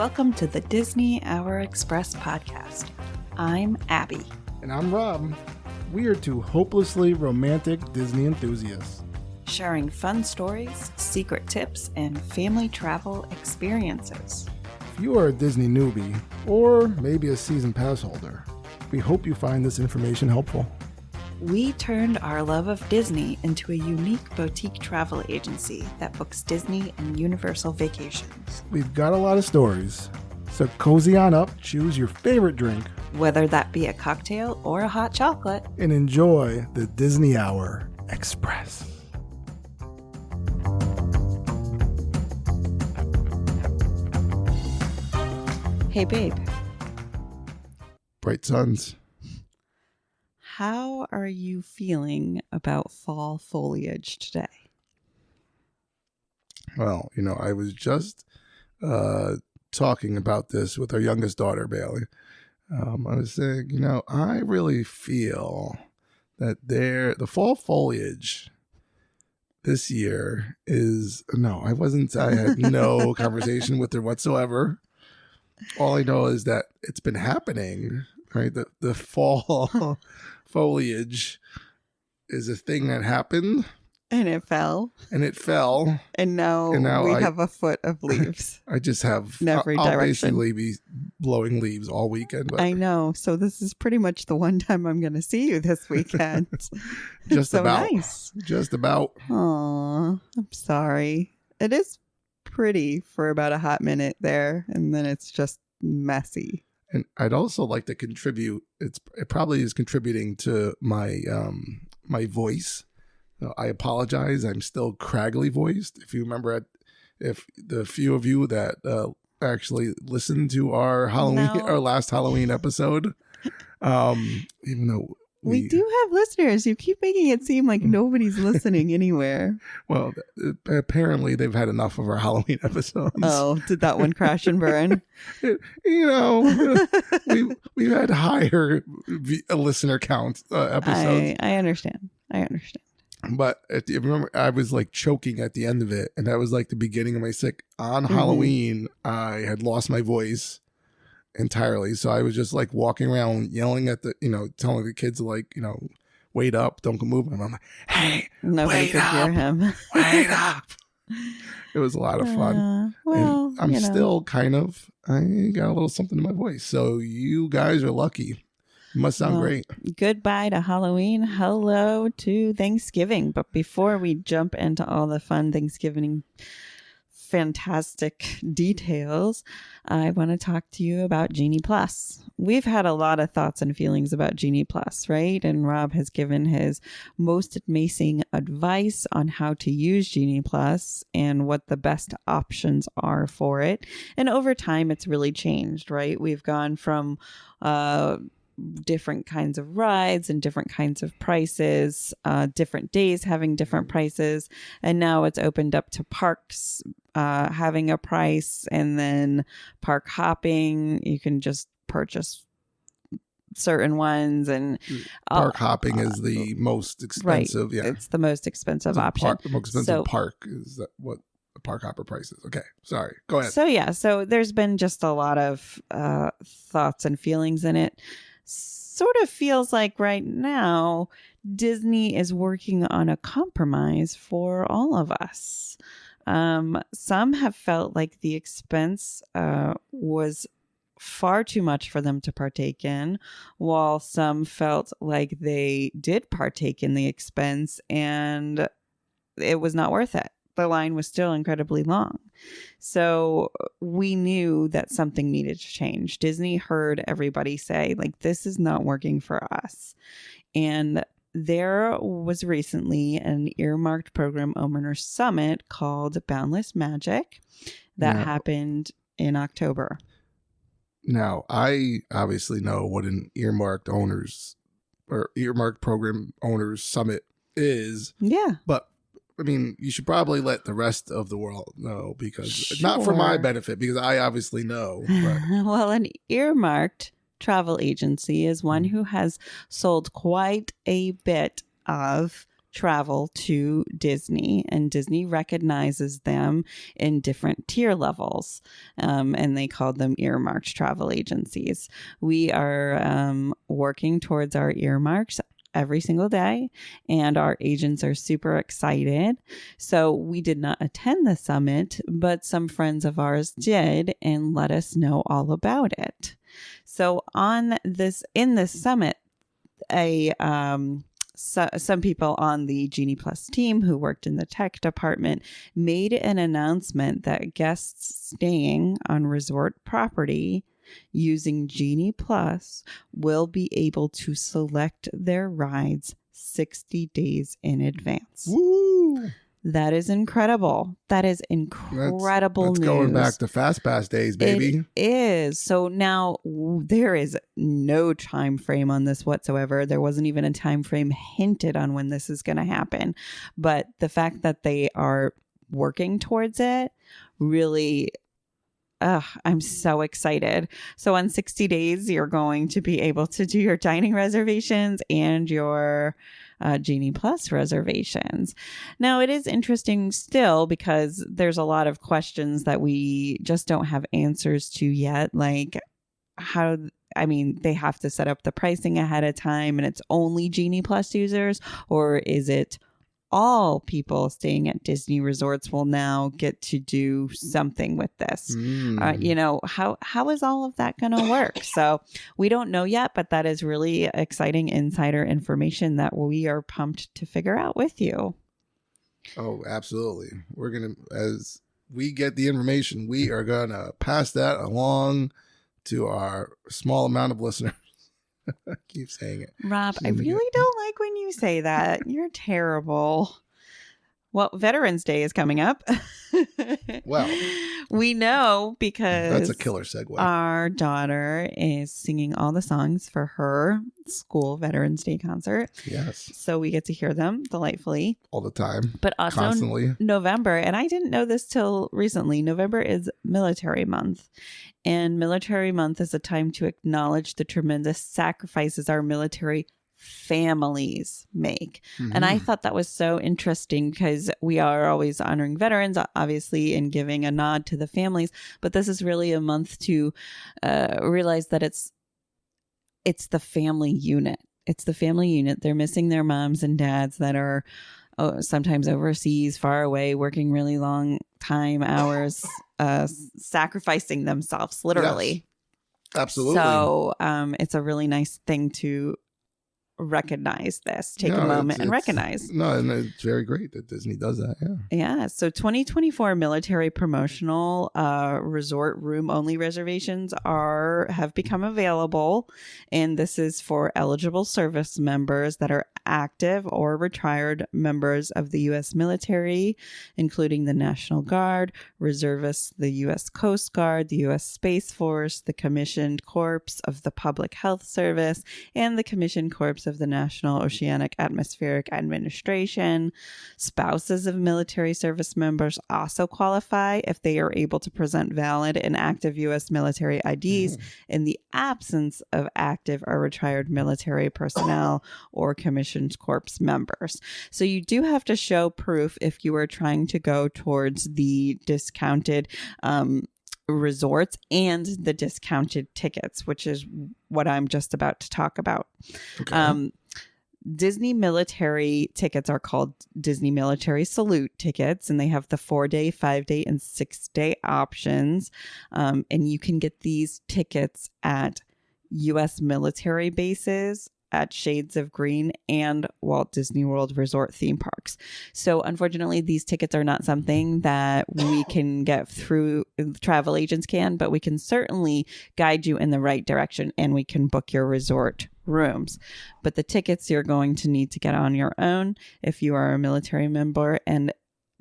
Welcome to the Disney Hour Express podcast. I'm Abby. And I'm Rob. We are two hopelessly romantic Disney enthusiasts, Sharing fun stories, secret tips, and family travel experiences. If you are a Disney newbie, or maybe a season pass holder, we hope you find this information helpful. We turned our love of Disney into a unique boutique travel agency that books Disney and Universal vacations. We've got a lot of stories, so cozy on up, choose your favorite drink, Whether that be a cocktail or a hot chocolate. and enjoy the Disney Hour Express. Hey babe, Bright suns. how are you feeling about fall foliage today? Well, I was just talking about this with our youngest daughter, Bailey. I was saying, I really feel that the fall foliage this year is, I had no conversation with her whatsoever. All I know is that it's been happening, right? The fall foliage is a thing that happened. And it fell. And now we have a foot of leaves. I just have, in every I'll direction. basically be blowing leaves all weekend. But I know. So this is pretty much the one time I'm going to see you this weekend. just so about. Nice. Just about. Aw, I'm sorry. It is pretty for about a hot minute there, and then it's just messy. And I'd also like to contribute. It probably is contributing to my my voice. I apologize. I'm still craggly voiced. If you remember, if the few of you that actually listened to our last Halloween episode, even though we do have listeners. You keep making it seem like nobody's listening anywhere. Well, apparently they've had enough of our Halloween episodes. Oh, did that one crash and burn? We've had higher listener count episodes. I understand. But if you remember, I was like choking at the end of it, and that was like the beginning of my sick. On Halloween, I had lost my voice entirely, so I was just like walking around yelling at telling the kids to wait up, don't go moving. And I'm like, hey, nobody could hear him. Wait up. It was a lot of fun. Well, and I'm still I got a little something in my voice, so you guys are lucky. You must sound great. Goodbye to Halloween. Hello to Thanksgiving. But before we jump into all the fun Thanksgiving fantastic details, I want to talk to you about Genie Plus. We've had a lot of thoughts and feelings about Genie Plus, right? And Rob has given his most amazing advice on how to use Genie Plus and what the best options are for it. And over time, it's really changed, right? We've gone from different kinds of rides and different kinds of prices, different days having different prices, and now it's opened up to parks having a price, and then park hopping, you can just purchase certain ones, and park hopping is the most expensive. Right. Yeah, it's the most expensive option. The most expensive park is that what the park hopper price is. Okay, sorry, go ahead. So there's been just a lot of thoughts and feelings in it. Sort of feels like right now Disney is working on a compromise for all of us. Some have felt like the expense was far too much for them to partake in, while some felt like they did partake in the expense and it was not worth it. The line was still incredibly long. So we knew that something needed to change. Disney heard everybody say, this is not working for us. And there was recently an earmarked program owner summit called Boundless Magic that happened in October. Now, I obviously know what an earmarked program owners summit is. Yeah. But I mean, you should probably let the rest of the world know, because not for my benefit, because I obviously know. But. Well, an earmarked travel agency is one who has sold quite a bit of travel to Disney, and Disney recognizes them in different tier levels, and they called them earmarked travel agencies. We are working towards our earmarks every single day, and our agents are super excited. So we did not attend the summit, but some friends of ours did and let us know all about it. So in this summit, some people on the Genie Plus team who worked in the tech department made an announcement that guests staying on resort property using Genie Plus will be able to select their rides 60 days in advance. Woo! That is incredible. That is incredible that's news. Going back to FastPass days, baby. It is. So now there is no time frame on this whatsoever. There wasn't even a time frame hinted on when this is going to happen. But the fact that they are working towards it really... I'm so excited. So on 60 days, you're going to be able to do your dining reservations and your Genie Plus reservations. Now, it is interesting still because there's a lot of questions that we just don't have answers to yet. Like they have to set up the pricing ahead of time and it's only Genie Plus users, or is it all people staying at Disney resorts will now get to do something with this? How is all of that going to work? So we don't know yet, but that is really exciting insider information that we are pumped to figure out with you. Oh, absolutely. We're going to, as we get the information, we are going to pass that along to our small amount of listeners. I keep saying it. Rob, I really don't like when you say that. You're terrible. Well, Veterans Day is coming up. Well, we know because that's a killer segue. Our daughter is singing all the songs for her school Veterans Day concert. Yes. So we get to hear them delightfully. All the time. But also constantly. November, and I didn't know this till recently, November is Military Month. And Military Month is a time to acknowledge the tremendous sacrifices our military families make. Mm-hmm. And I thought that was so interesting because we are always honoring veterans, obviously, and giving a nod to the families. But this is really a month to realize that it's the family unit. It's the family unit. They're missing their moms and dads that are sometimes overseas, far away, working really long time hours, sacrificing themselves, literally. Yes, absolutely. So it's a really nice thing to recognize this, take a moment and recognize. No, and it's very great that Disney does that. Yeah. So 2024 military promotional resort room only reservations have become available, and this is for eligible service members that are active or retired members of the U.S. military, including the National Guard, reservists, the U.S. Coast Guard, the U.S. Space Force, the Commissioned Corps of the Public Health Service, and the Commissioned Corps of the National Oceanic Atmospheric Administration. Spouses of military service members also qualify if they are able to present valid and active U.S. military IDs in the absence of active or retired military personnel or Commissioned Corps members. So you do have to show proof if you are trying to go towards the discounted resorts and the discounted tickets, which is what I'm just about to talk about. Okay. Disney military tickets are called Disney Military Salute tickets, and they have the 4-day, 5-day, and 6-day options. And you can get these tickets at U.S. military bases, at Shades of Green, and Walt Disney World Resort theme parks. So unfortunately, these tickets are not something that we can get through, travel agents can, but we can certainly guide you in the right direction and we can book your resort rooms. But the tickets you're going to need to get on your own if you are a military member. And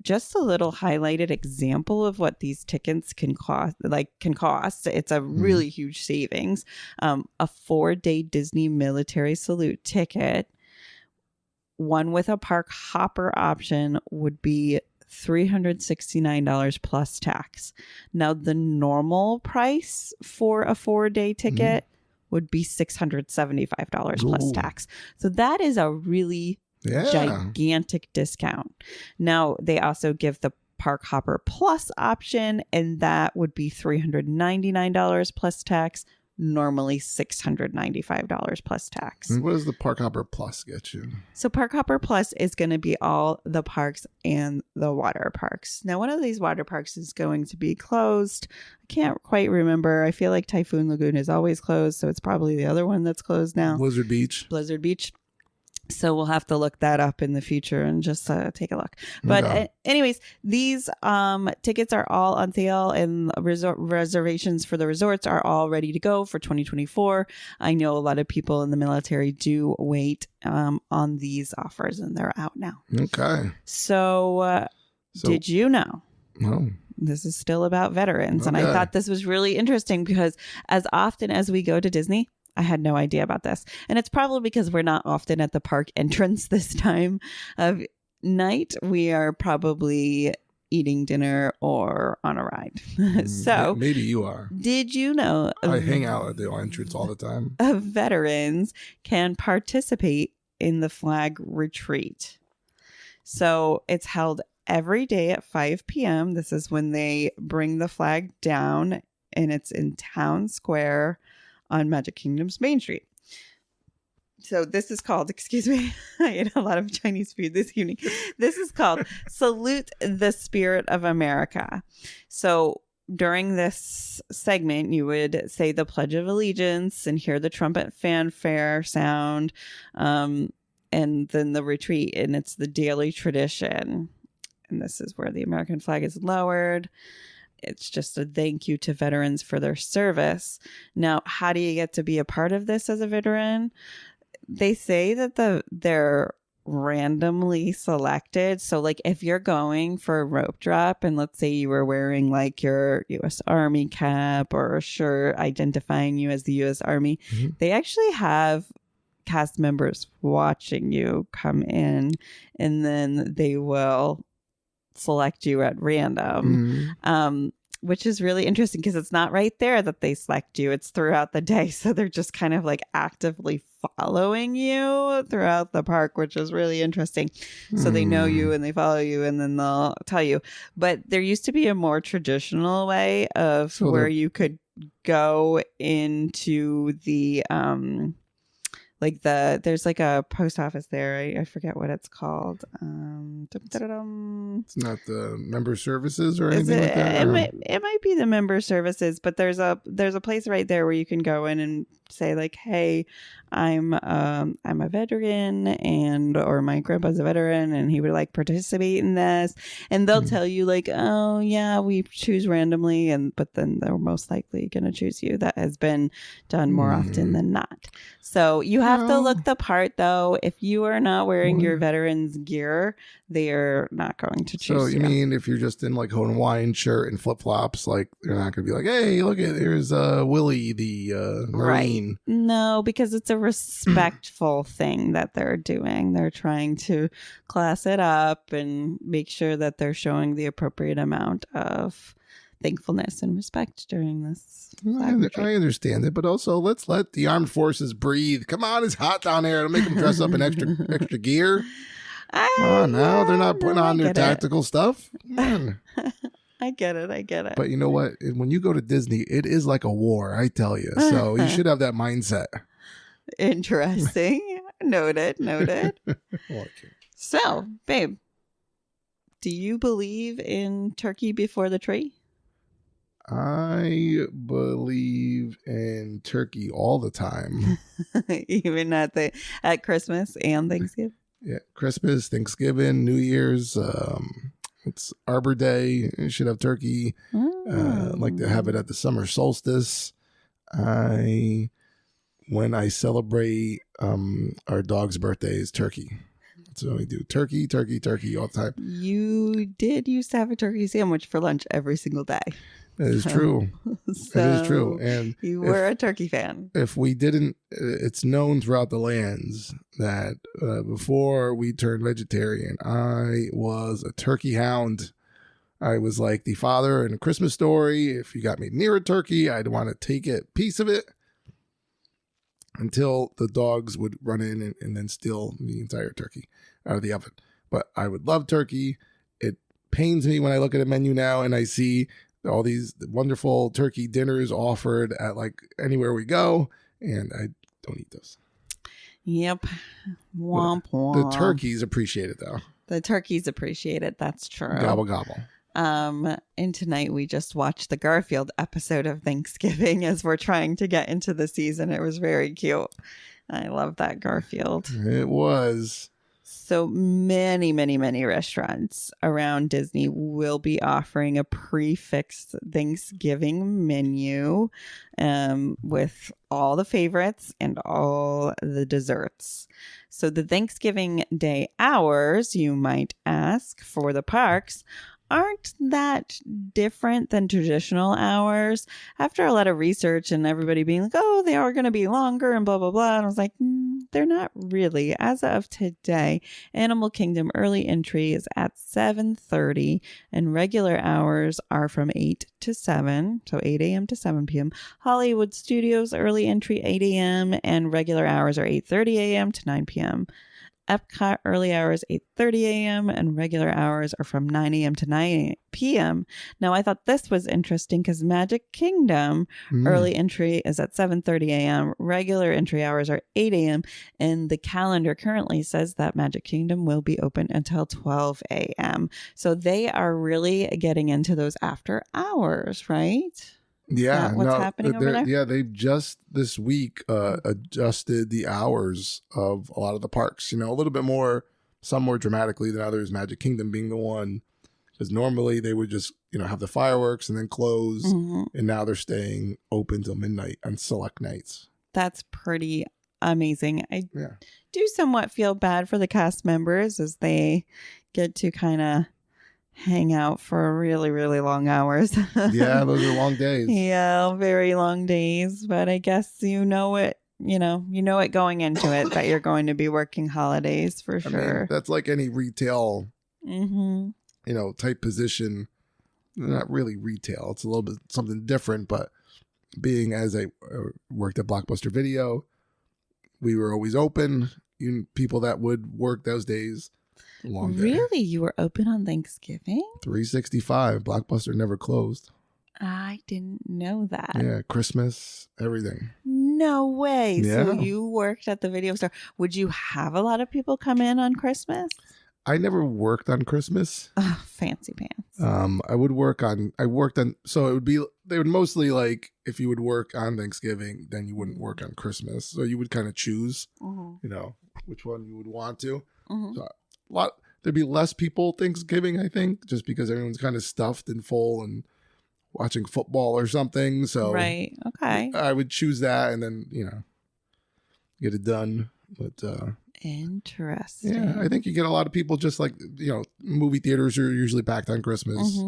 just a little highlighted example of what these tickets can cost. It's a really huge savings. A 4-day Disney Military Salute ticket, one with a park hopper option, would be $369 plus tax. Now, the normal price for a 4-day ticket would be $675 plus tax. So that is a really Yeah. Gigantic discount. Now, they also give the Park Hopper Plus option, and that would be $399 plus tax, normally $695 plus tax. And what does the Park Hopper Plus get you? So Park Hopper Plus is going to be all the parks and the water parks. Now, one of these water parks is going to be closed. I can't quite remember. I feel like Typhoon Lagoon is always closed, so it's probably the other one that's closed now. Blizzard Beach. Blizzard Beach. So we'll have to look that up in the future and just take a look. But anyways, these tickets are all on sale, and reservations for the resorts are all ready to go for 2024. I know a lot of people in the military do wait on these offers, and they're out now. Okay. So did you know? No. This is still about veterans. And I thought this was really interesting because as often as we go to Disney, I had no idea about this. And it's probably because we're not often at the park entrance this time of night. We are probably eating dinner or on a ride. So maybe you are. Did you know I hang out at the entrance all the time. Veterans can participate in the flag retreat. So it's held every day at 5 p.m. This is when they bring the flag down, and it's in Town Square on Magic Kingdom's Main Street. So this is called, excuse me, I ate a lot of Chinese food this evening. This is called Salute the Spirit of America. So during this segment, you would say the Pledge of Allegiance and hear the trumpet fanfare sound, and then the retreat, and it's the daily tradition. And this is where the American flag is lowered. It's just a thank you to veterans for their service. Now, how do you get to be a part of this as a veteran? They say that they're randomly selected. So like if you're going for a rope drop, and let's say you were wearing like your U.S. Army cap or a shirt identifying you as the U.S. Army, they actually have cast members watching you come in, and then they will select you at random, which is really interesting because it's not right there that they select you. It's throughout the day. So they're just kind of like actively following you throughout the park, which is really interesting. So they know you and they follow you, and then they'll tell you. But there used to be a more traditional way of where you could go into the there's like a post office there. I forget what it's called. It's not the member services or anything like that? It might be the member services, but there's a place right there where you can go in and say like, hey, I'm a veteran, or my grandpa's a veteran and he would like participate in this, and they'll tell you like, oh yeah, we choose randomly, but then they're most likely going to choose you. That has been done more often than not. So you have to look the part though. If you are not wearing your veterans gear, they are not going to choose you. So you mean if you're just in like a Hawaiian shirt and flip flops, like they're not going to be like, hey, look at there's Willie the Marine. Right. No, because it's a respectful thing that they're doing. They're trying to class it up and make sure that they're showing the appropriate amount of thankfulness and respect during this. I understand it, but also let's let the armed forces breathe. Come on, it's hot down there. It'll make them dress up in extra gear. Oh, no, they're not putting on their tactical stuff. Come on. I get it. But you know what? When you go to Disney, it is like a war, I tell you. So you should have that mindset. Interesting. Noted. So, babe, do you believe in turkey before the tree? I believe in turkey all the time. Even at Christmas and Thanksgiving? Yeah, Christmas, Thanksgiving, New Year's. It's Arbor Day. You should have turkey. I like to have it at the summer solstice. When I celebrate our dog's birthday is turkey. So we do turkey all the time. You did used to have a turkey sandwich for lunch every single day. That is true. So it is true. And you were a turkey fan. If we didn't, it's known throughout the lands that before we turned vegetarian, I was a turkey hound. I was like the father in A Christmas Story. If you got me near a turkey, I'd want to take a piece of it. until the dogs would run in and then steal the entire turkey out of the oven. But I would love turkey. It pains me when I look at a menu now and I see all these wonderful turkey dinners offered at like anywhere we go, and I don't eat those. Yep. Womp womp. The turkeys appreciate it though. The turkeys appreciate it. That's true. Gobble gobble. And tonight we just watched the Garfield episode of Thanksgiving as we're trying to get into the season. It was very cute. I love that Garfield. It was. So many, many, many restaurants around Disney will be offering a prefixed Thanksgiving menu with all the favorites and all the desserts. So the Thanksgiving Day hours, you might ask, for the parks aren't that different than traditional hours. After a lot of research and everybody being like, oh, they are going to be longer and blah, blah, blah. And I was like, they're not really. As of today, Animal Kingdom early entry is at 7:30 and regular hours are from 8 to 7. So 8 a.m. to 7 p.m. Hollywood Studios early entry 8 a.m. and regular hours are 8:30 a.m. to 9 p.m. Epcot early hours 8:30 a.m. and regular hours are from 9 a.m. to 9 p.m. Now, I thought this was interesting because Magic Kingdom early entry is at 7:30 a.m. Regular entry hours are 8 a.m. And the calendar currently says that Magic Kingdom will be open until 12 a.m. So they are really getting into those after hours, right? Yeah, what's happening over there? Yeah, they just this week adjusted the hours of a lot of the parks. You know, a little bit more, some more dramatically than others. Magic Kingdom being the one, because normally they would just have the fireworks and then close, and now they're staying open till midnight on select nights. That's pretty amazing. I do somewhat feel bad for the cast members as they get to kind of hang out for really, really long hours. Yeah, those are long days. Yeah, very long days. But I guess you know it going into it that you're going to be working holidays for sure. Mean, that's like any retail, type position. Not really retail. It's a little bit something different. But being as I worked at Blockbuster Video, we were always open. People that would work those days. Long day. Really? You were open on Thanksgiving? 365. Blockbuster never closed. I didn't know that. Yeah, Christmas, everything. No way. Yeah. So you worked at the video store. Would you have a lot of people come in on Christmas? I never worked on Christmas. Oh, fancy pants. I worked on, so they would mostly like, if you would work on Thanksgiving, then you wouldn't work on Christmas. So you would kind of choose, which one you would want to. So there'd be less people Thanksgiving, I think, just because everyone's kind of stuffed and full and watching football or something. So right, okay, I would choose that and then get it done. But interesting. Yeah, I think you get a lot of people just like movie theaters are usually packed on Christmas.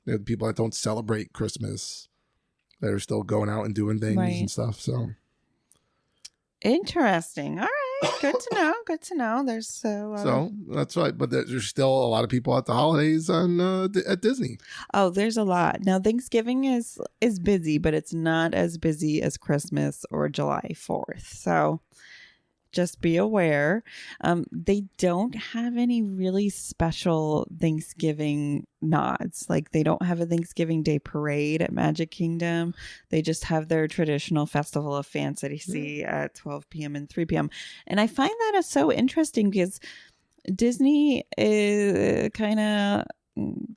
The people that don't celebrate Christmas that are still going out and doing things and stuff. So interesting. All right. Good to know. Good to know. There's that's right. But there's still a lot of people at the holidays at Disney. Oh, there's a lot. Now, Thanksgiving is busy, but it's not as busy as Christmas or July 4th. So just be aware. They don't have any really special Thanksgiving nods. Like they don't have a Thanksgiving Day parade at Magic Kingdom. They just have their traditional Festival of Fantasy at 12 p.m. and 3 p.m. And I find that so interesting because Disney kind of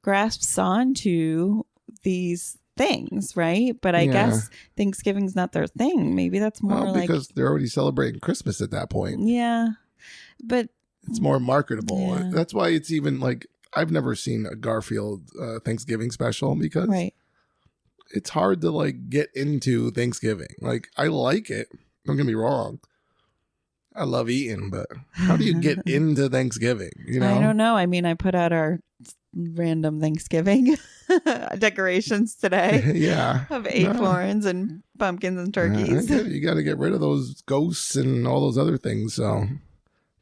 grasps onto these things, right? But I guess Thanksgiving's not their thing. Maybe that's more because they're already celebrating Christmas at that point. Yeah, but it's more marketable. Yeah. That's why it's even like I've never seen a Garfield Thanksgiving special because it's hard to like get into Thanksgiving. Like I like it. Don't get me wrong. I love eating, but how do you get into Thanksgiving? I don't know. I mean, I put out our random Thanksgiving decorations today of acorns and pumpkins and turkeys. You got to get rid of those ghosts and all those other things, so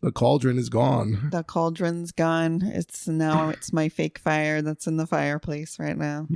The cauldron is gone. The cauldron's gone. It's my fake fire that's in the fireplace right now.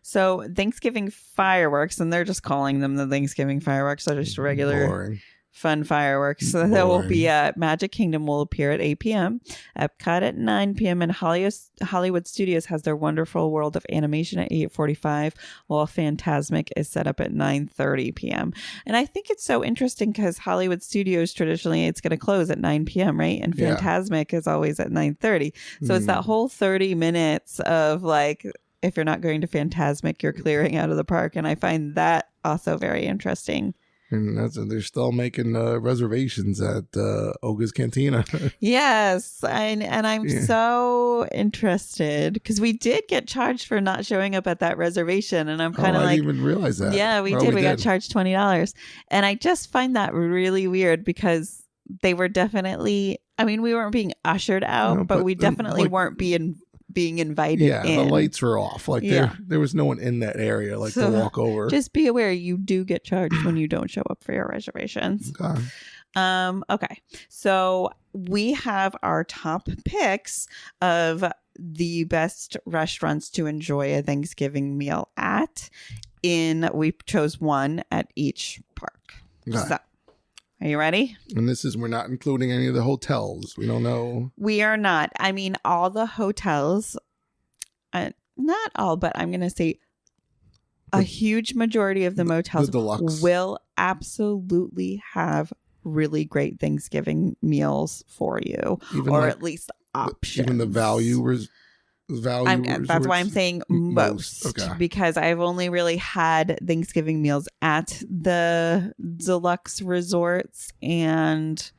So Thanksgiving fireworks, and they're just calling them the Thanksgiving fireworks. They're just regular Boring. fun fireworks. So that will be Magic Kingdom will appear at 8 p.m. Epcot at 9 p.m. and Hollywood Studios has their wonderful world of animation at 8:45, while Fantasmic is set up at 9:30 p.m. And I think it's so interesting because Hollywood Studios traditionally it's going to close at 9 p.m. right, and Fantasmic is always at 9:30. So it's that whole 30 minutes of like, if you're not going to Fantasmic, you're clearing out of the park, and I find that also very interesting. And they're still making reservations at Oga's Cantina. Yes, and I'm so interested because we did get charged for not showing up at that reservation, and I'm kind of I like, didn't even realize that. Yeah, we did. We got charged $20, and I just find that really weird because they were definitely. I mean, we weren't being ushered out, but we definitely weren't being invited in. The lights were off. Like there was no one in that area to walk over. Just be aware you do get charged when you don't show up for your reservations. Okay. Okay. So we have our top picks of the best restaurants to enjoy a Thanksgiving meal at. We chose one at each park. Okay. So are you ready? And we're not including any of the hotels. We don't know. We are not. I mean, all the hotels, not all, but I'm going to say a huge majority of the motels will absolutely have really great Thanksgiving meals for you, or at least options. Even the value that's why I'm saying most. Because I've only really had Thanksgiving meals at the deluxe resorts and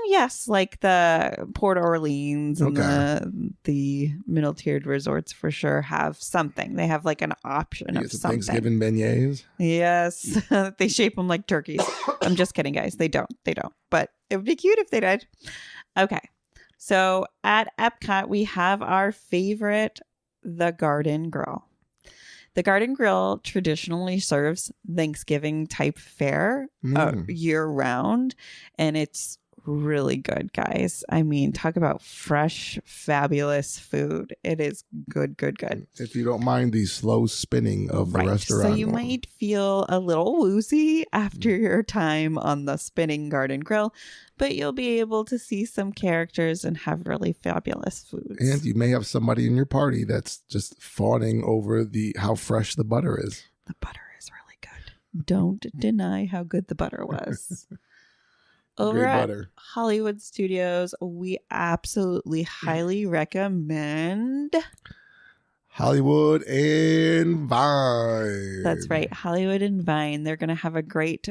yes, like the Port Orleans and the middle tiered resorts for sure have something. They have like an option of something. Thanksgiving beignets. Yes, they shape them like turkeys. I'm just kidding, guys. They don't. But it would be cute if they did. Okay. So at Epcot, we have our favorite, the Garden Grill. The Garden Grill traditionally serves Thanksgiving type fare year round, and it's really good, guys. I mean, talk about fresh, fabulous food. It is good. If you don't mind the slow spinning of the restaurant. So you might feel a little woozy after your time on the spinning Garden Grill, but you'll be able to see some characters and have really fabulous foods. And you may have somebody in your party that's just fawning over how fresh the butter is. The butter is really good. Don't deny how good the butter was. Over at Hollywood Studios, we absolutely highly recommend Hollywood and Vine. That's right, Hollywood and Vine. They're going to have a great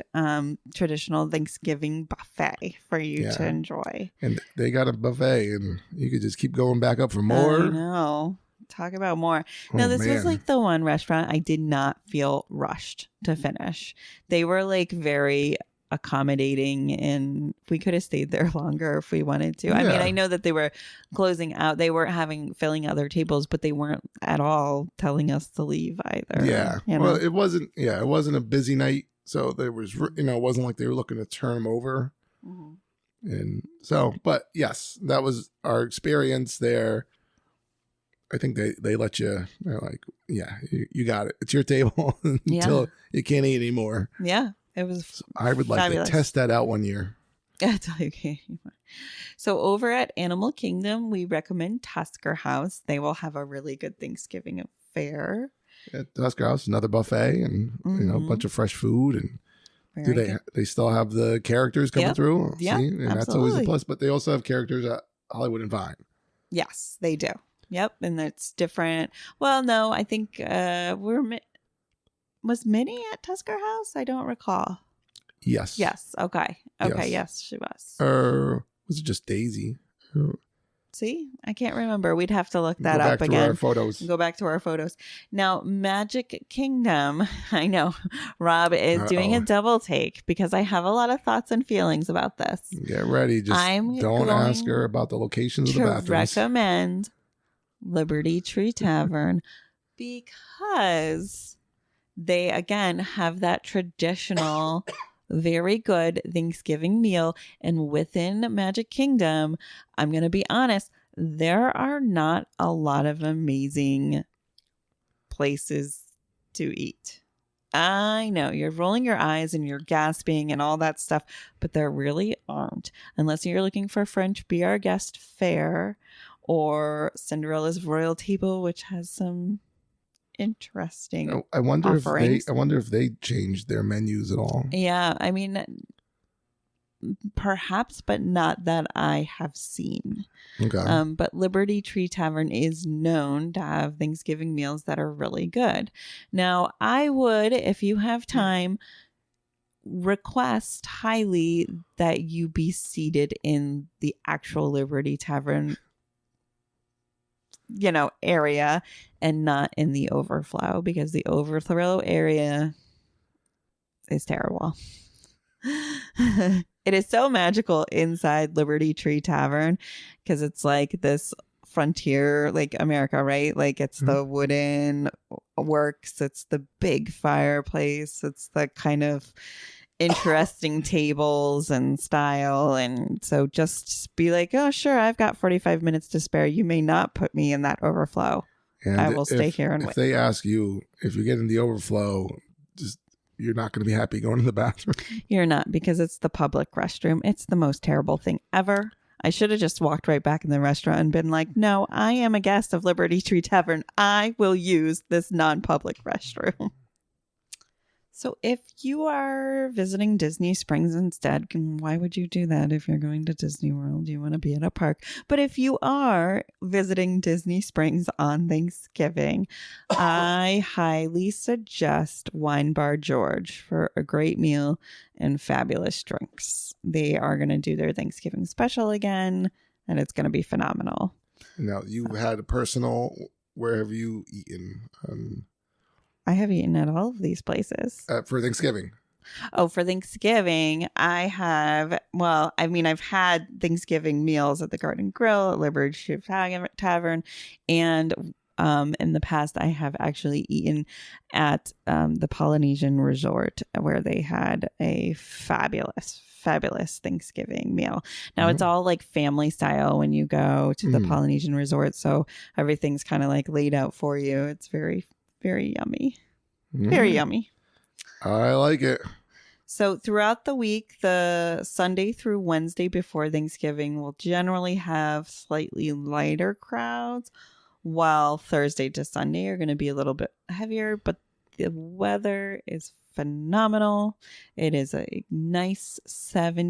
traditional Thanksgiving buffet for you to enjoy. And they got a buffet, and you could just keep going back up for more. I know. Talk about more. Now, this was like the one restaurant I did not feel rushed to finish. They were like very accommodating, and we could have stayed there longer if we wanted to. I mean, I know that they were closing out, they weren't filling out their tables, but they weren't at all telling us to leave either. Well, it wasn't a busy night, so there was it wasn't like they were looking to turn them over. And so, but yes, that was our experience there. I think they let you, they're like, you got it, it's your table until you can't eat anymore. It was I would like to test that out one year. So over at Animal Kingdom, we recommend Tusker House. They will have a really good Thanksgiving fare. At Tusker House, another buffet and a bunch of fresh food. And they still have the characters coming through? Yeah, and absolutely. That's always a plus. But they also have characters at Hollywood and Vine. Yes, they do. Yep, and it's different. Well, no, I think was Minnie at Tusker House? I don't recall. Yes. Okay. Yes, she was. Was it just Daisy? See, I can't remember. We'd have to look that up again. Go back to our photos. Now, Magic Kingdom. I know Rob is doing a double take because I have a lot of thoughts and feelings about this. Get ready. Just don't ask her about the locations of the bathrooms. Recommend Liberty Tree Tavern because they again have that traditional very good Thanksgiving meal. And within Magic Kingdom, I'm going to be honest, there are not a lot of amazing places to eat. I know you're rolling your eyes and you're gasping and all that stuff, but there really aren't. Unless you're looking for French Be Our Guest fare or Cinderella's Royal Table, which has some interesting I wonder offerings. if they changed their menus at all. Yeah, I mean, perhaps, but not that I have seen. Okay. But Liberty Tree Tavern is known to have Thanksgiving meals that are really good. Now, I would, if you have time, request highly that you be seated in the actual Liberty Tavern, area and not in the overflow, because the overflow area is terrible. It is so magical inside Liberty Tree Tavern because it's like this frontier, like America, right? Like it's the wooden works, it's the big fireplace, it's the kind of interesting tables and style. And so just be like, oh, sure, I've got 45 minutes to spare. You may not put me in that overflow. And I will stay here and wait. If they ask you if you get in the overflow, just you're not going to be happy going to the bathroom. You're not, because it's the public restroom. It's the most terrible thing ever. I should have just walked right back in the restaurant and been like, no, I am a guest of Liberty Tree Tavern. I will use this non-public restroom. So if you are visiting Disney Springs instead, why would you do that if you're going to Disney World? You want to be at a park. But if you are visiting Disney Springs on Thanksgiving, I highly suggest Wine Bar George for a great meal and fabulous drinks. They are going to do their Thanksgiving special again, and it's going to be phenomenal. Now, you had a personal, where have you eaten? I have eaten at all of these places. For Thanksgiving. Oh, for Thanksgiving, I have, I've had Thanksgiving meals at the Garden Grill, at Liberty Tree Tavern, and in the past, I have actually eaten at the Polynesian Resort, where they had a fabulous Thanksgiving meal. Now, it's all like family style when you go to the Polynesian Resort, so everything's kind of like laid out for you. It's very, very yummy. Very yummy. I like it. So throughout the week, the Sunday through Wednesday before Thanksgiving will generally have slightly lighter crowds, while Thursday to Sunday are going to be a little bit heavier, but the weather is phenomenal. It is a nice upper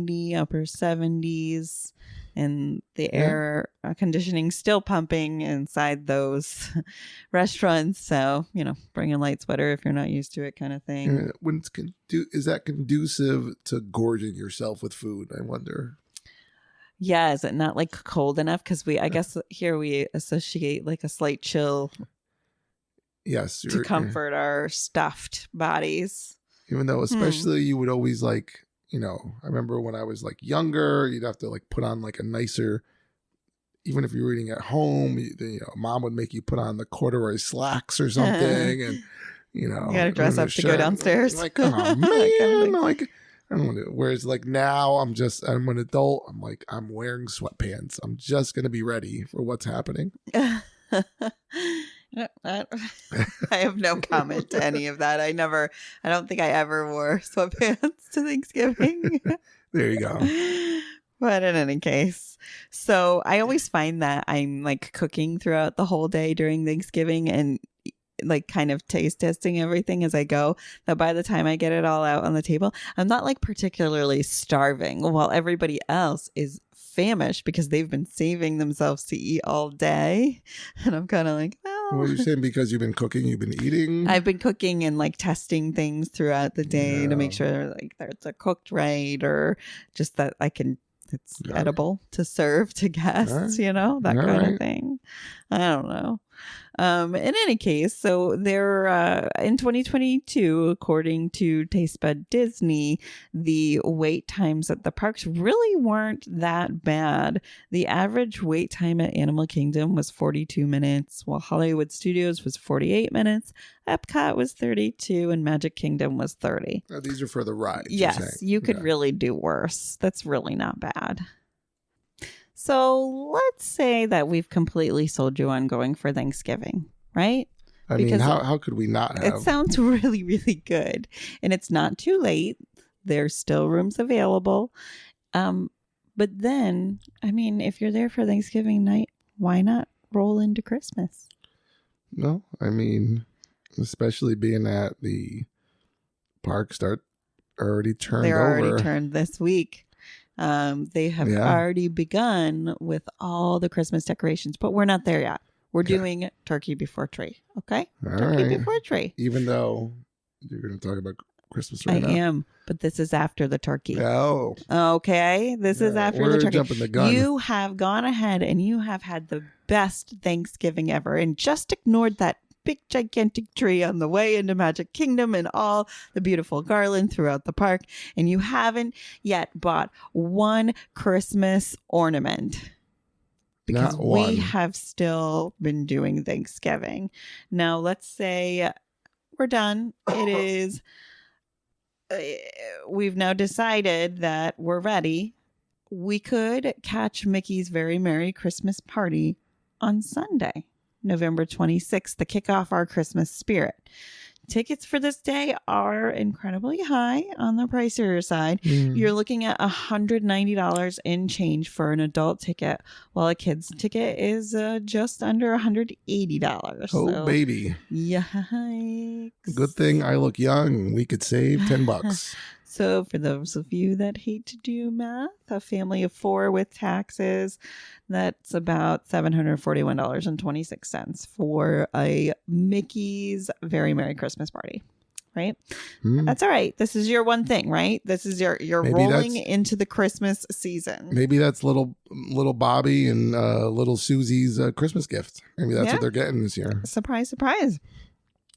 70s, and the air conditioning still pumping inside those restaurants. So, bring a light sweater if you're not used to it, kind of thing. When it's is that conducive to gorging yourself with food? I wonder. Yeah, is it not like cold enough? Because I guess here we associate like a slight chill. Yes, to comfort our stuffed bodies. Even though, especially, you would always like, I remember when I was like younger, you'd have to like put on like a nicer, even if you were eating at home, mom would make you put on the corduroy slacks or something, and you gotta dress up to go downstairs. Like, oh man, like I don't want to. Whereas like now, I'm an adult. I'm like, I'm wearing sweatpants. I'm just gonna be ready for what's happening. I have no comment to any of that. I don't think I ever wore sweatpants to Thanksgiving. There you go. But in any case, so I always find that I'm like cooking throughout the whole day during Thanksgiving and like kind of taste testing everything as I go, that by the time I get it all out on the table, I'm not like particularly starving, while everybody else is famished because they've been saving themselves to eat all day. And I'm kind of like, what are you saying? Because you've been cooking, you've been eating? I've been cooking and like testing things throughout the day to make sure like they're cooked right, or just that it's edible to serve to guests, that kind of thing. I don't know. In any case, so there in 2022, according to TasteBud Disney, the wait times at the parks really weren't that bad. The average wait time at Animal Kingdom was 42 minutes, while Hollywood Studios was 48 minutes, Epcot was 32, and Magic Kingdom was 30. Now, these are for the rides. Yes, you could really do worse. That's really not bad. So let's say that we've completely sold you on going for Thanksgiving, right? I mean, how could we not have? It sounds really, really good. And it's not too late. There's still rooms available. But then, I mean, if you're there for Thanksgiving night, why not roll into Christmas? No, I mean, especially being at the parks already turned They're over. already turned this week. They have already begun with all the Christmas decorations, but we're not there yet. We're doing turkey before tree. Okay? All turkey right. before tree. Even though you're going to talk about Christmas right now. I am, but this is after the turkey. Oh. Okay? This is after the turkey. Jumping the gun. You have gone ahead and you have had the best Thanksgiving ever and just ignored that big gigantic tree on the way into Magic Kingdom and all the beautiful garland throughout the park, and you haven't yet bought one Christmas ornament because we have still been doing Thanksgiving. Now let's say we're done. It is we've now decided that we're ready. We could catch Mickey's Very Merry Christmas Party on Sunday, November 26th, to kick off our Christmas spirit. Tickets for this day are incredibly high on the pricier side. You're looking at $190 in change for an adult ticket, while a kid's ticket is just under $180. Oh, baby. Yikes. Good thing I look young. We could save $10. So for those of you that hate to do math, a family of 4 with taxes, that's about $741.26 for a Mickey's Very Merry Christmas Party, right? That's all right. This is your one thing, right? This is you're rolling into the Christmas season. Maybe that's little Bobby and little Susie's Christmas gift. Maybe that's what they're getting this year. Surprise, surprise.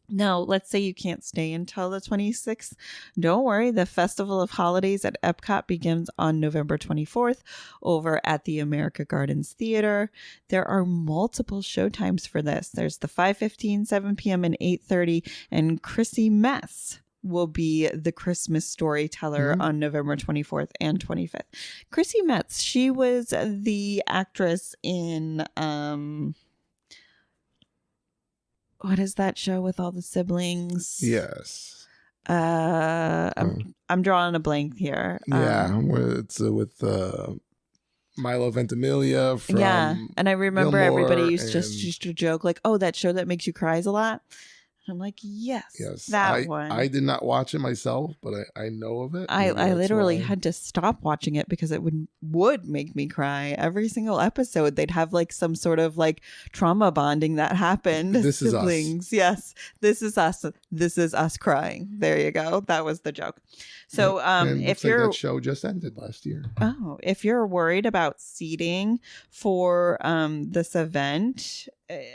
Now, let's say you can't stay until the 26th. Don't worry. The Festival of Holidays at Epcot begins on November 24th over at the America Gardens Theater. There are multiple showtimes for this. There's the 5:15, 7 p.m., and 8:30. And Chrissy Metz will be the Christmas storyteller on November 24th and 25th. Chrissy Metz, she was the actress in... what is that show with all the siblings? Yes. I'm drawing a blank here. It's with Milo Ventimiglia from and I remember Gilmore everybody used to joke like, "Oh, that show that makes you cries a lot." I'm like, yes, that one. I did not watch it myself, but I know of it. I literally had to stop watching it because it would make me cry. Every single episode, they'd have like some sort of like trauma bonding that happened. This siblings. Is us. Yes, this is us. This is us crying. There you go. That was the joke. So if you're that show just ended last year. Oh, if you're worried about seating for this event,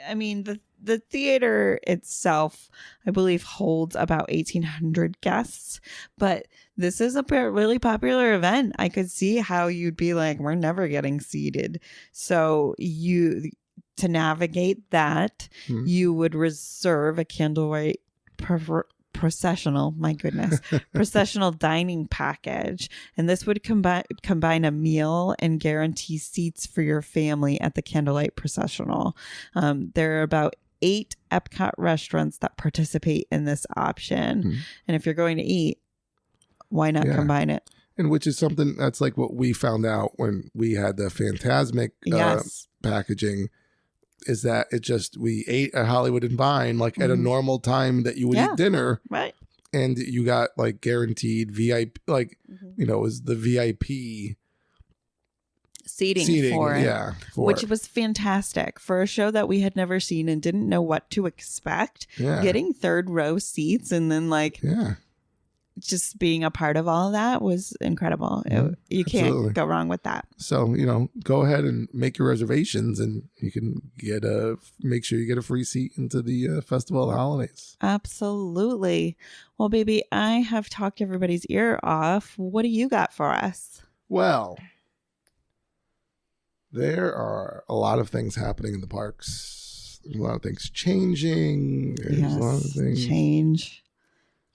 I mean the theater itself, I believe, holds about 1,800 guests, but this is a really popular event. I could see how you'd be like, we're never getting seated. So to navigate that, you would reserve a candlelight processional dining package, and this would combine a meal and guarantee seats for your family at the candlelight processional. There are about 8 Epcot restaurants that participate in this option, and if you're going to eat, why not combine it? And which is something that's like what we found out when we had the Fantasmic packaging, is that we ate at Hollywood and Vine like at a normal time that you would eat dinner, right? And you got like guaranteed VIP, like it was the VIP seating for it, which was fantastic for a show that we had never seen and didn't know what to expect. Getting third row seats and then just being a part of all that was incredible. You absolutely. can't go wrong with that. So, go ahead and make your reservations and you can make sure you get a free seat into the Festival of the Holidays. Absolutely. Well, baby, I have talked everybody's ear off. What do you got for us? Well, there are a lot of things happening in the parks. There's a lot of things changing. There's a lot of things.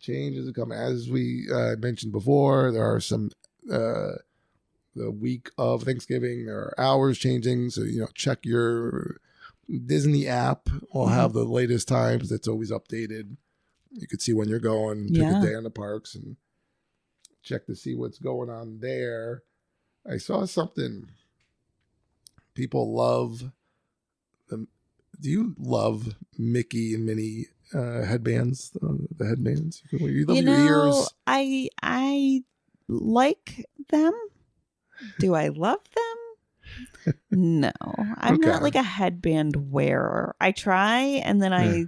Changes are coming. As we mentioned before, there are some, the week of Thanksgiving, there are hours changing. So, check your Disney app. Will have the latest times. That's always updated. You can see when you're going, pick a day on the parks and check to see what's going on there. I saw something. People love them. Do you love Mickey and Minnie headbands? The headbands you love your ears. I like them. Do I love them? No, I'm not like a headband wearer. I try, and then I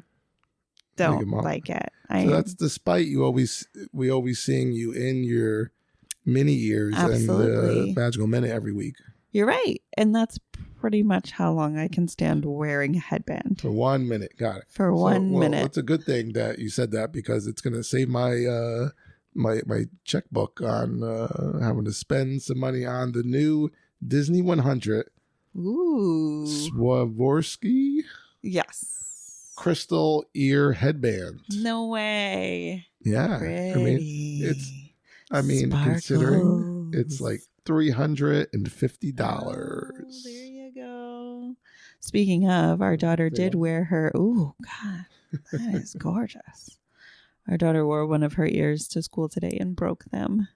don't like it. So that's despite we always seeing you in your Minnie ears and the Magical Minute every week. You're right, and that's pretty much how long I can stand wearing a headband. For 1 minute. Got it. For 1 minute. It's a good thing that you said that because it's going to save my my checkbook on having to spend some money on the new Disney 100. Ooh. Swarovski? Yes. Crystal ear headband. No way. Yeah. Pretty. Considering it's like $350. Oh, there you go. Speaking of, our daughter did wear her. Ooh, God, that is gorgeous. Our daughter wore one of her ears to school today and broke them.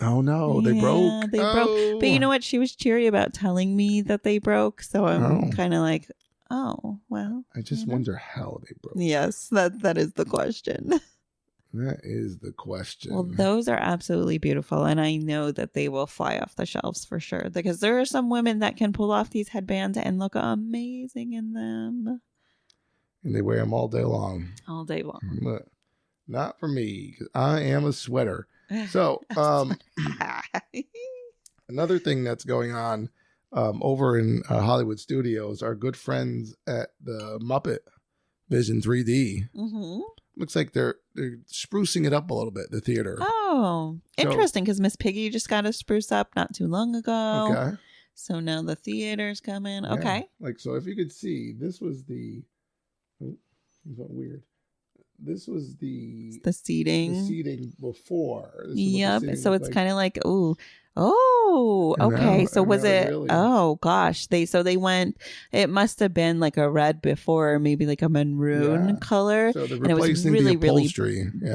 Oh no, they broke. They broke. But you know what? She was cheery about telling me that they broke, so I'm kind of like, oh well. I just wonder how they broke. Yes, that is the question. That is the question. Well, those are absolutely beautiful, and I know that they will fly off the shelves for sure, because there are some women that can pull off these headbands and look amazing in them. And they wear them all day long. All day long. But not for me, because I am a sweater. So, another thing that's going on over in Hollywood Studios, our good friends at the Muppet Vision 3D. Mm-hmm. Looks like they're sprucing it up a little bit, the theater. Oh, interesting, because Miss Piggy just got a spruce up not too long ago. Okay. So now the theater's coming. Yeah. Okay. So if you could see, this was the... Oh, it's weird. This was the seating. The seating before. Yep. So it's kind of like, okay. So was it? Really... Oh gosh. They went. It must have been like a red before, maybe like a maroon color. So and it was really, really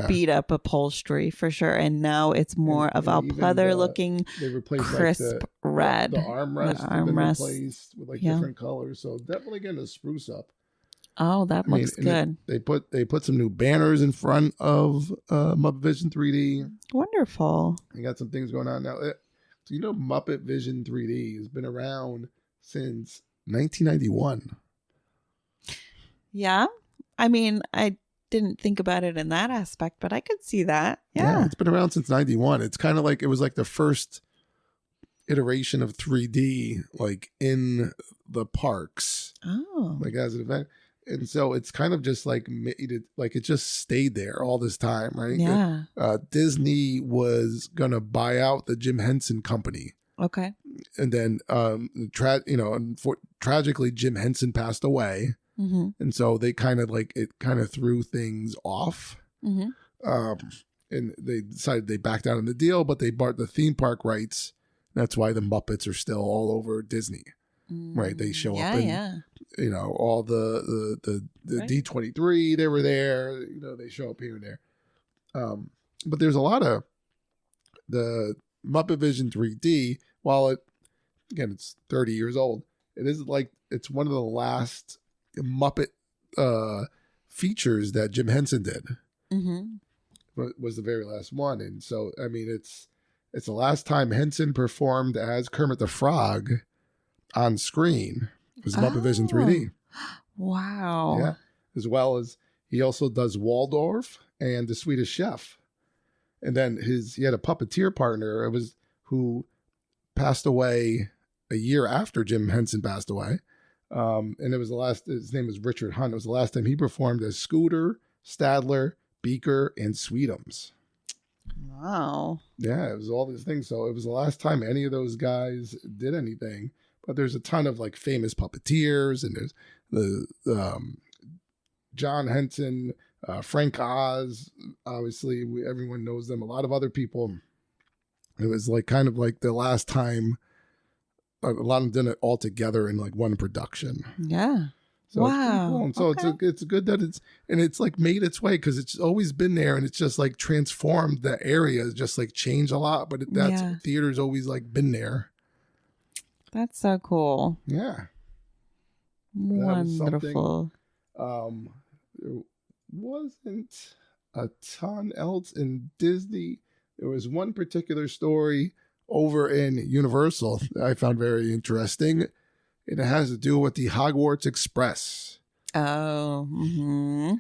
beat up upholstery for sure. And now it's more of a pleather looking, crisp red. The armrest have been replaced with different colors. So definitely getting a spruce up. Oh, that looks good. They put some new banners in front of Muppet Vision 3D. Wonderful. They got some things going on now. So Muppet Vision 3D has been around since 1991. Yeah. I didn't think about it in that aspect, but I could see that. Yeah, it's been around since 91. It's kind of like it was like the first iteration of 3D in the parks. Oh. As an event. And so it's kind of just it just stayed there all this time, right? Yeah. Disney was gonna buy out the Jim Henson Company. Okay. And then, tragically, Jim Henson passed away, and so they kind of threw things off. Mm-hmm. And they decided they backed out on the deal, but they bought the theme park rights. That's why the Muppets are still all over Disney. Right, they show up in all the right. D23. They were there. They show up here and there. But there's a lot of the Muppet Vision 3D. While it's 30 years old, it's one of the last Muppet features that Jim Henson did. Mm-hmm. Was the very last one, and so it's the last time Henson performed as Kermit the Frog on screen. It was Muppet Vision 3D. Wow. Yeah. As well as he also does Waldorf and The Swedish Chef. And then he had a puppeteer partner. It was who passed away a year after Jim Henson passed away. And it was his name was Richard Hunt. It was the last time he performed as Scooter, Stadler, Beaker, and Sweetums. Wow. Yeah, it was all these things. So it was the last time any of those guys did anything. But there's a ton of like famous puppeteers, and there's the John Henson, Frank Oz. Obviously, everyone knows them. A lot of other people. It was like kind of like the last time a lot of them did it all together in like one production. Yeah. So wow. It's pretty cool. And so okay. it's good that it's like made its way, because it's always been there, and it's just like transformed. The area just like changed a lot, but theater's always like been there. That's so cool. Yeah. Wonderful. There wasn't a ton else in Disney. There was one particular story over in Universal that I found very interesting. It has to do with the Hogwarts Express. Oh. Mm-hmm.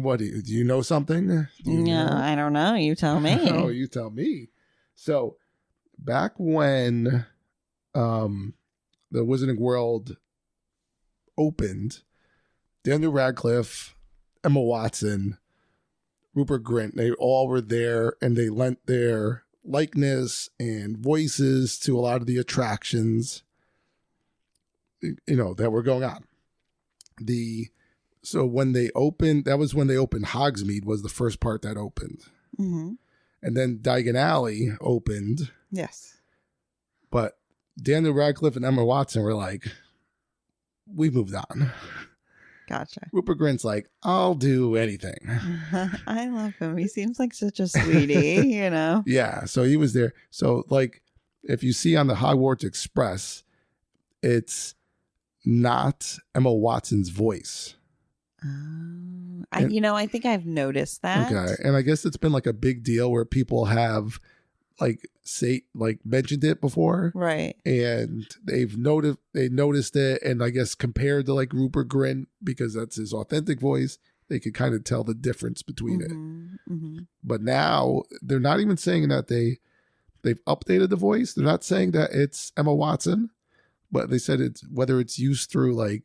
What do you know something? No, I don't know. You tell me. Oh, you tell me. So back when the Wizarding World opened, Daniel Radcliffe, Emma Watson, Rupert Grint, they all were there, and they lent their likeness and voices to a lot of the attractions, that were going on. So when they opened, that was when they opened Hogsmeade, was the first part that opened. Mm-hmm. And then Diagon Alley opened. Yes. But Daniel Radcliffe and Emma Watson were like, we moved on. Gotcha. Rupert Grint's like, I'll do anything. I love him. He seems like such a sweetie, Yeah, so he was there. So like, if you see on the Hogwarts Express, it's not Emma Watson's voice. I think I've noticed that. Okay. And I guess it's been like a big deal where people have mentioned it before. Right. And they noticed it, and I guess compared to like Rupert Grint, because that's his authentic voice, they could kind of tell the difference between it. Mm-hmm. But now they're not even saying that they've updated the voice. They're not saying that it's Emma Watson, but they said it's whether it's used through like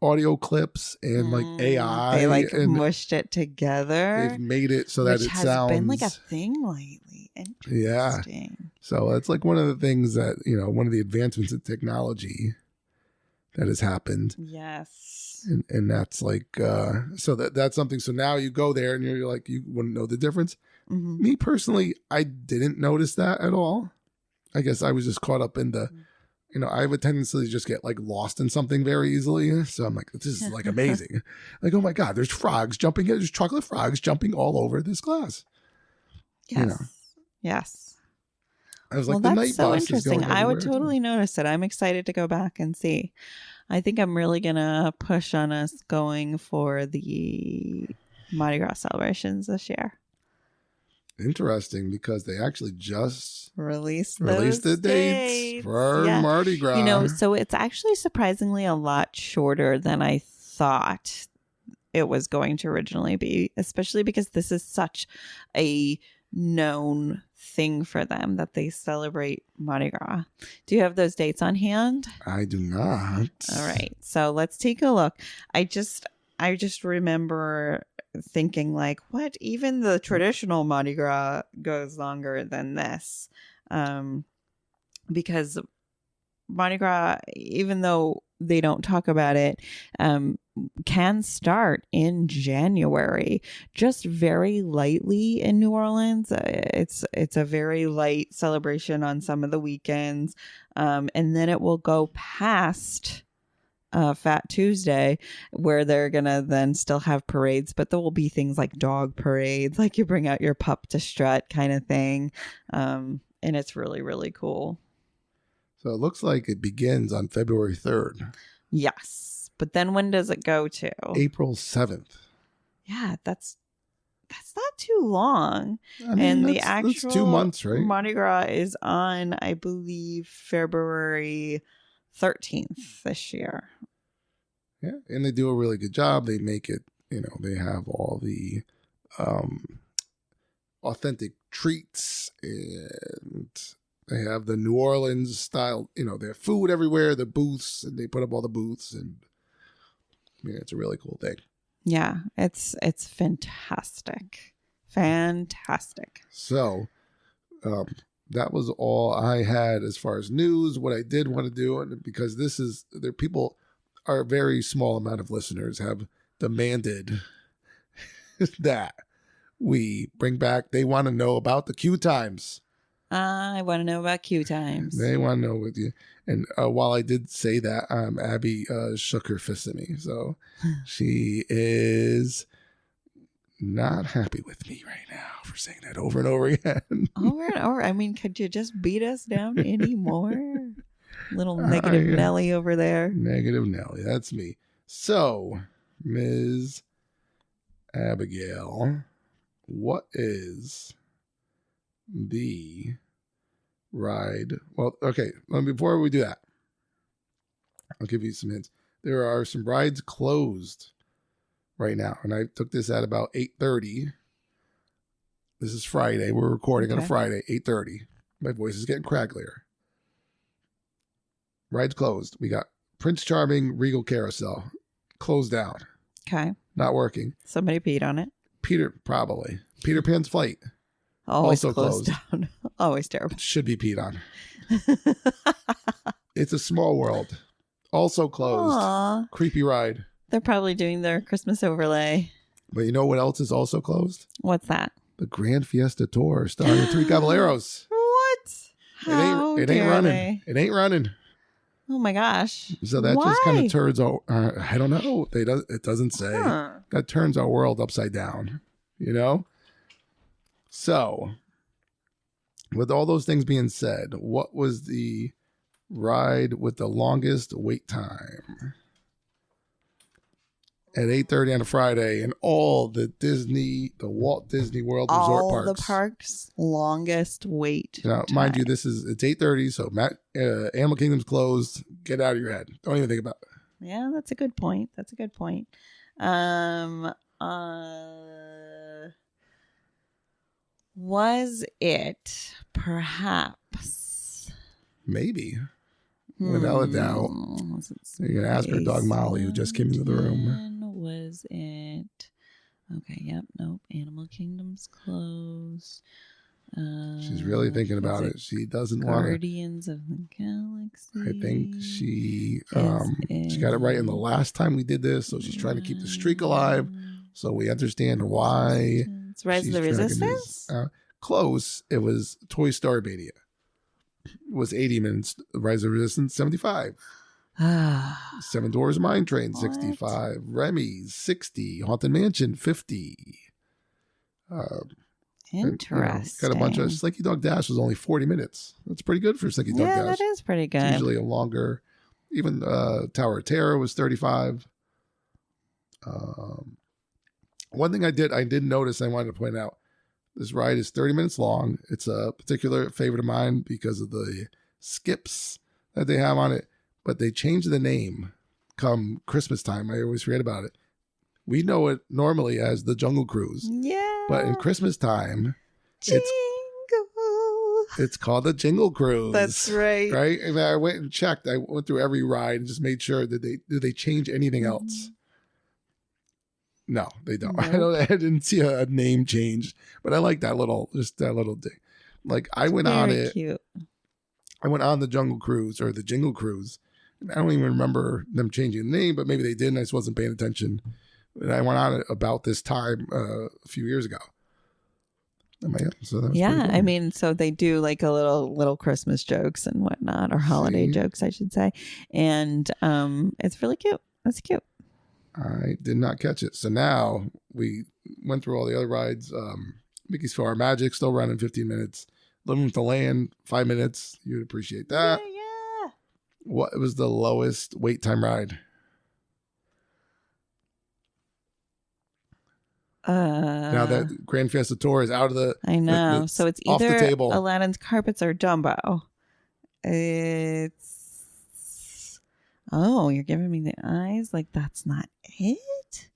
audio clips and like AI. They like mushed it together. They've made it so that it has sounds been like a thing lately. Interesting. Yeah. So that's like one of the things that, one of the advancements in technology that has happened. Yes. And that's like, so that's something. So now you go there and you're like, you wouldn't know the difference. Mm-hmm. Me personally, I didn't notice that at all. I guess I was just caught up in the, I have a tendency to just get like lost in something very easily. So I'm like, this is like amazing. Like, oh my God, there's chocolate frogs jumping all over this glass. Yes. Yes. I was like, well, the that's night so bus interesting. is going I would everywhere. totally notice it. I'm excited to go back and see. I think I'm really going to push on us going for the Mardi Gras celebrations this year. Interesting, because they actually just released the dates for Mardi Gras. So it's actually surprisingly a lot shorter than I thought it was going to originally be, especially because this is such a known thing for them that they celebrate Mardi Gras. Do you have those dates on hand? I do not. All right. So let's take a look. I just remember thinking like, what? Even the traditional Mardi Gras goes longer than this. Because Mardi Gras, even though they don't talk about it, can start in January, just very lightly in New Orleans. It's a very light celebration on some of the weekends, and then it will go past Fat Tuesday, where they're gonna then still have parades, but there will be things like dog parades, like you bring out your pup to strut kind of thing, and it's really, really cool. So it looks like it begins on February 3rd. Yes. But then when does it go to? April 7th. Yeah, that's not too long. I mean, and the that's actual 2 months, right? Mardi Gras is on, I believe, February 13th this year. Yeah, and they do a really good job. They make it, they have all authentic treats, and they have the New Orleans style, they have food everywhere, the booths, and they put up all the booths, and it's a really cool thing. Yeah, it's fantastic. Fantastic. So that was all I had as far as news. What I did want to do, and because people, our very small amount of listeners have demanded that we bring back, they want to know about the Q times. I want to know about Q times. They want to know with you. And while I did say that, Abby shook her fist at me. So she is not happy with me right now for saying that over and over again. Over and over. I mean, could you just beat us down anymore? Little negative Nelly over there. Negative Nelly. That's me. So, Ms. Abigail, what is the ride? Well, okay. Before we do that, I'll give you some hints. There are some rides closed right now, and I took this at about 8:30. This is Friday. We're recording on a Friday, 8:30. My voice is getting cracklier. Rides closed. We got Prince Charming Regal Carousel closed down. Okay. Not working. Somebody peed on it. Probably. Peter Pan's Flight. Always also closed down. Always terrible. Should be peed on. It's a Small World. Also closed. Aww. Creepy ride. They're probably doing their Christmas overlay. But you know what else is also closed? What's that? The Grand Fiesta Tour starring the Three Caballeros. What? It ain't running. It ain't running. Oh my gosh. So that just kind of turns I don't know. It doesn't say. Huh. That turns our world upside down, So, with all those things being said, what was the ride with the longest wait time? At 8:30 on a Friday, and all the Walt Disney World resort parks. All the parks' longest wait. Now, mind you, it's 8:30, so Animal Kingdom's closed. Get out of your head. Don't even think about it. Yeah, that's a good point. Was it perhaps? Maybe. Without a doubt. You're going to ask our dog Molly, who just came into the room. Was it? Okay, yep, nope. Animal Kingdom's closed. She's really thinking about it. She doesn't want to. Guardians of the Galaxy. I think she got it right in the last time we did this, so she's trying to keep the streak alive. So we understand why. It's Rise of the Resistance? Close. It was Toy Story Mania. It was 80 minutes. Rise of the Resistance, 75. Seven Dwarfs Mine Train, 65. Remy's, 60. Haunted Mansion, 50. Interesting. Got a bunch of Slinky Dog Dash was only 40 minutes. That's pretty good for Slinky Dog Dash. Yeah, that is pretty good. It's usually a longer. Even Tower of Terror was 35. One thing I did notice, I wanted to point out, this ride is 30 minutes long. It's a particular favorite of mine because of the skips that they have on it. But they changed the name come Christmas time. I always forget about it. We know it normally as the Jungle Cruise. Yeah. But in Christmas time, it's called the Jingle Cruise. That's right. Right? And I went and checked. I went through every ride and just made sure did they change anything else? No, they don't. Nope. I didn't see a name change, but I like that little thing. Like I went on it. Cute. I went on the Jungle Cruise or the Jingle Cruise. And I don't even remember them changing the name, but maybe they did, and I just wasn't paying attention. And I went on it about this time a few years ago. So that was cool. I mean, so they do like a little Christmas jokes and whatnot, or holiday jokes, I should say, and it's really cute. That's cute. I did not catch it. So now we went through all the other rides. Mickey's Flower Magic still running 15 minutes. Living with the Land 5 minutes. You'd appreciate that. Yeah. What was the lowest wait time ride? Now that Grand Fiesta Tour is out of the... I know. So it's off either the table. Aladdin's Carpets or Dumbo. It's... Oh, you're giving me the eyes? Like, that's not it?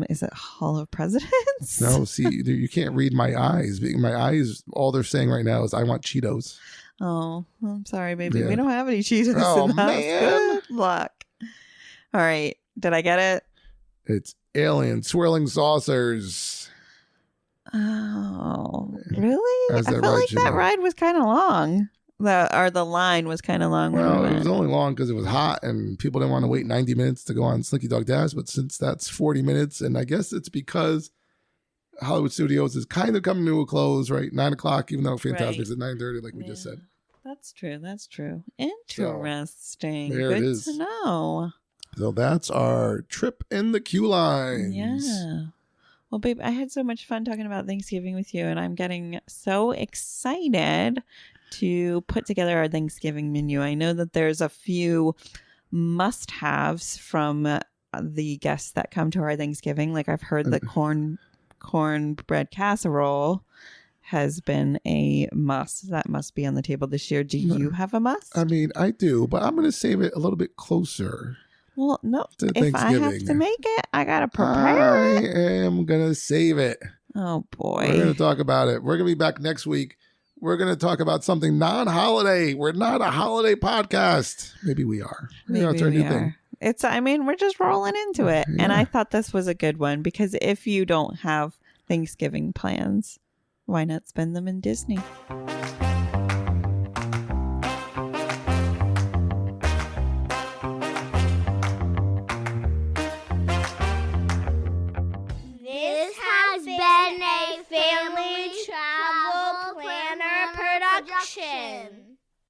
Is it Hall of Presidents? No, see, you can't read my eyes. My eyes, all they're saying right now is I want Cheetos. Oh, I'm sorry, baby. Yeah. We don't have any Cheetos Oh, in the house. man. Good luck. All right. Did I get it? It's alien swirling saucers. Oh, really? How's I that felt ride, like that Jimmy? ride was kind of long. The line was kind of long. when Well, we it went. was only long because it was hot and people didn't want to wait 90 minutes to go on Slinky Dog Dash. But since that's 40 minutes, and I guess it's because Hollywood Studios is kind of coming to a close, right? 9 o'clock, even though Fantasmic's at 9:30, like we just said. That's true. That's true. Interesting. there Good it is. to know. So that's our trip in the queue lines. Yeah. Well, babe, I had so much fun talking about Thanksgiving with you, and I'm getting so excited to put together our Thanksgiving menu. I know that there's a few must-haves from the guests that come to our Thanksgiving. Like I've heard the cornbread casserole has been a must. That must be on the table this year. Do you have a must? I mean, I do, but I'm going to save it a little bit closer. Well, no. to If I have Thanksgiving. to make it, I gotta prepare I it. am going to save it. Oh We're going boy. to talk about it. We're going to be back next week. We're going to talk about something non-holiday. We're not a holiday podcast. Maybe we are. Maybe that's our we new are. thing. We're just rolling into it. And Yeah. I thought this was a good one because if you don't have Thanksgiving plans, why not spend them in Disney? This has been a Family Travel Planner production.